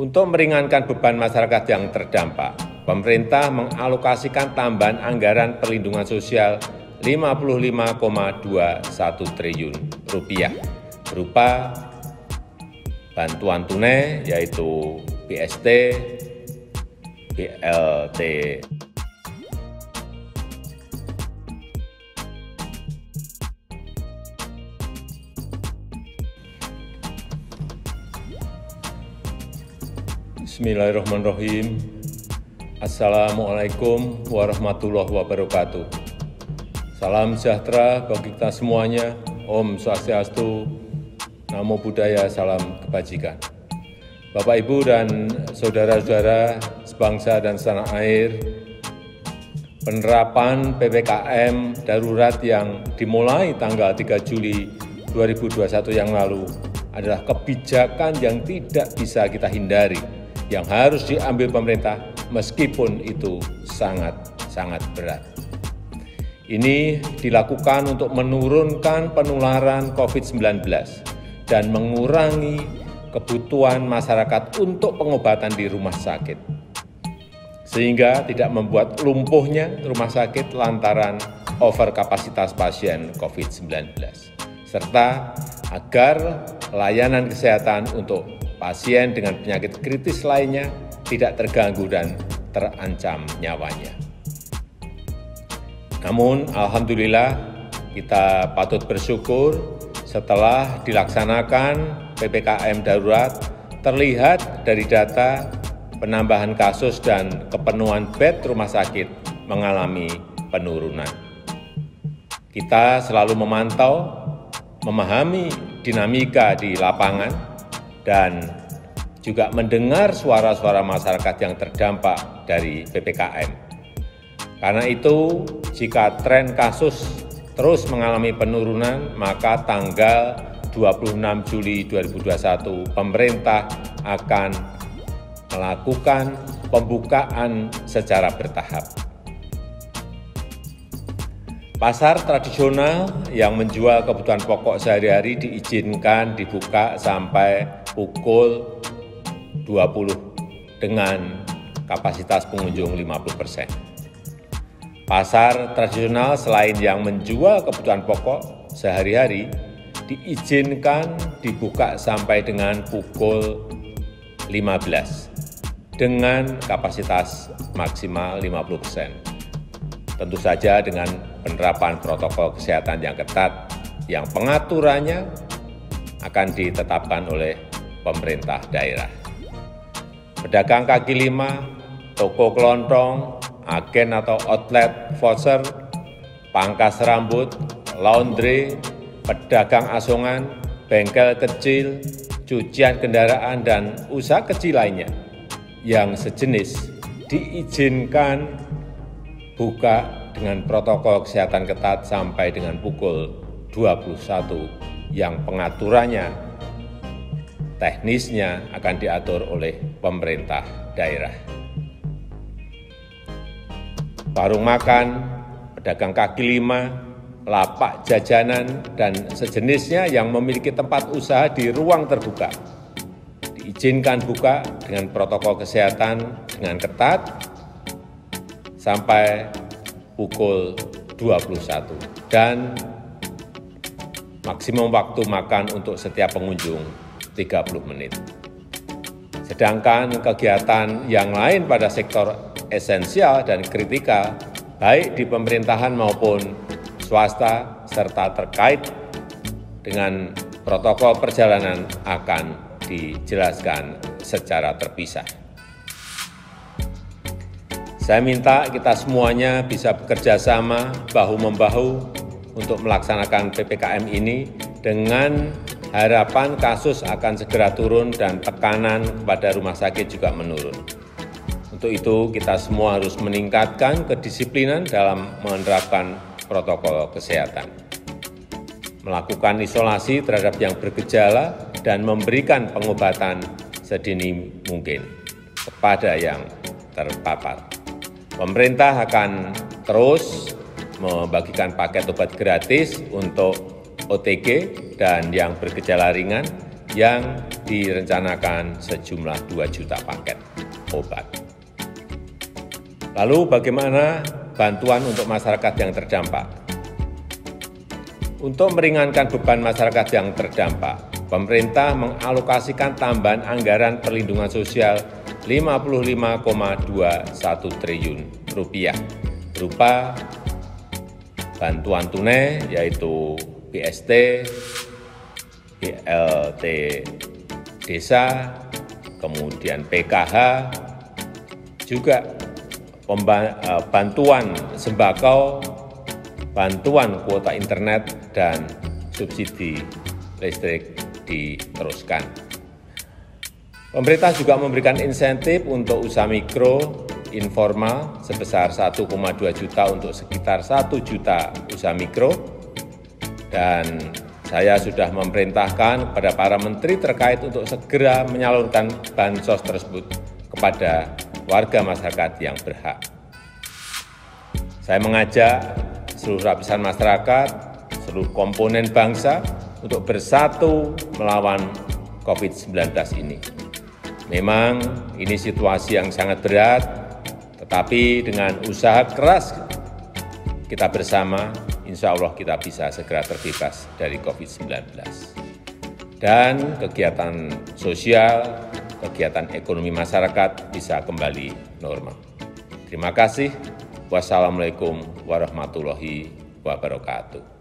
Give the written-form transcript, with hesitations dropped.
Untuk meringankan beban masyarakat yang terdampak, pemerintah mengalokasikan tambahan anggaran perlindungan sosial Rp55,21 triliun berupa bantuan tunai yaitu BST, BLT, Bismillahirrahmanirrahim. Assalamualaikum warahmatullahi wabarakatuh. Salam sejahtera bagi kita semuanya. Om Swastiastu, Namo Buddhaya, salam kebajikan. Bapak, Ibu, dan saudara-saudara sebangsa dan setanah air, penerapan PPKM darurat yang dimulai tanggal 3 Juli 2021 yang lalu adalah kebijakan yang tidak bisa kita hindari, yang harus diambil pemerintah meskipun itu sangat berat. Ini dilakukan untuk menurunkan penularan COVID-19 dan mengurangi kebutuhan masyarakat untuk pengobatan di rumah sakit, sehingga tidak membuat lumpuhnya rumah sakit lantaran overkapasitas pasien COVID-19, serta agar layanan kesehatan untuk pasien dengan penyakit kritis lainnya tidak terganggu dan terancam nyawanya. Namun, alhamdulillah, kita patut bersyukur setelah dilaksanakan PPKM darurat, terlihat dari data penambahan kasus dan kepenuhan bed rumah sakit mengalami penurunan. Kita selalu memantau, memahami dinamika di lapangan, dan juga mendengar suara-suara masyarakat yang terdampak dari PPKM. Karena itu, jika tren kasus terus mengalami penurunan, maka tanggal 26 Juli 2021 pemerintah akan melakukan pembukaan secara bertahap. Pasar tradisional yang menjual kebutuhan pokok sehari-hari diizinkan dibuka sampai pukul 20 dengan kapasitas pengunjung 50%. Pasar tradisional selain yang menjual kebutuhan pokok sehari-hari diizinkan dibuka sampai dengan pukul 15 dengan kapasitas maksimal 50%. Tentu saja dengan penerapan protokol kesehatan yang ketat yang pengaturannya akan ditetapkan oleh pemerintah daerah. Pedagang kaki lima, toko kelontong, agen atau outlet voucher, pangkas rambut, laundry, pedagang asongan, bengkel kecil, cucian kendaraan, dan usaha kecil lainnya yang sejenis diizinkan buka dengan protokol kesehatan ketat sampai dengan pukul 21 yang pengaturannya teknisnya akan diatur oleh pemerintah daerah. Warung makan, pedagang kaki lima, lapak jajanan, dan sejenisnya yang memiliki tempat usaha di ruang terbuka diizinkan buka dengan protokol kesehatan dengan ketat sampai pukul 21 dan maksimum waktu makan untuk setiap pengunjung 30 menit. Sedangkan kegiatan yang lain pada sektor esensial dan kritikal, baik di pemerintahan maupun swasta, serta terkait dengan protokol perjalanan akan dijelaskan secara terpisah. Saya minta kita semuanya bisa bekerja sama bahu-membahu untuk melaksanakan PPKM ini dengan harapan kasus akan segera turun dan tekanan kepada rumah sakit juga menurun. Untuk itu, kita semua harus meningkatkan kedisiplinan dalam menerapkan protokol kesehatan, melakukan isolasi terhadap yang bergejala, dan memberikan pengobatan sedini mungkin kepada yang terpapar. Pemerintah akan terus membagikan paket obat gratis untuk OTG dan yang bergejala ringan yang direncanakan sejumlah 2 juta paket obat. Lalu bagaimana bantuan untuk masyarakat yang terdampak? Untuk meringankan beban masyarakat yang terdampak, pemerintah mengalokasikan tambahan anggaran perlindungan sosial Rp55,21 triliun berupa bantuan tunai yaitu BST, BLT Desa, kemudian PKH, juga bantuan sembako, bantuan kuota internet, dan subsidi listrik diteruskan. Pemerintah juga memberikan insentif untuk usaha mikro informal sebesar 1,2 juta untuk sekitar 1 juta usaha mikro, dan saya sudah memerintahkan kepada para menteri terkait untuk segera menyalurkan bansos tersebut kepada warga masyarakat yang berhak. Saya mengajak seluruh lapisan masyarakat, seluruh komponen bangsa untuk bersatu melawan COVID-19 ini. Memang ini situasi yang sangat berat, tetapi dengan usaha keras kita bersama, insya Allah kita bisa segera terbebas dari COVID-19. Dan kegiatan sosial, kegiatan ekonomi masyarakat bisa kembali normal. Terima kasih. Wassalamualaikum warahmatullahi wabarakatuh.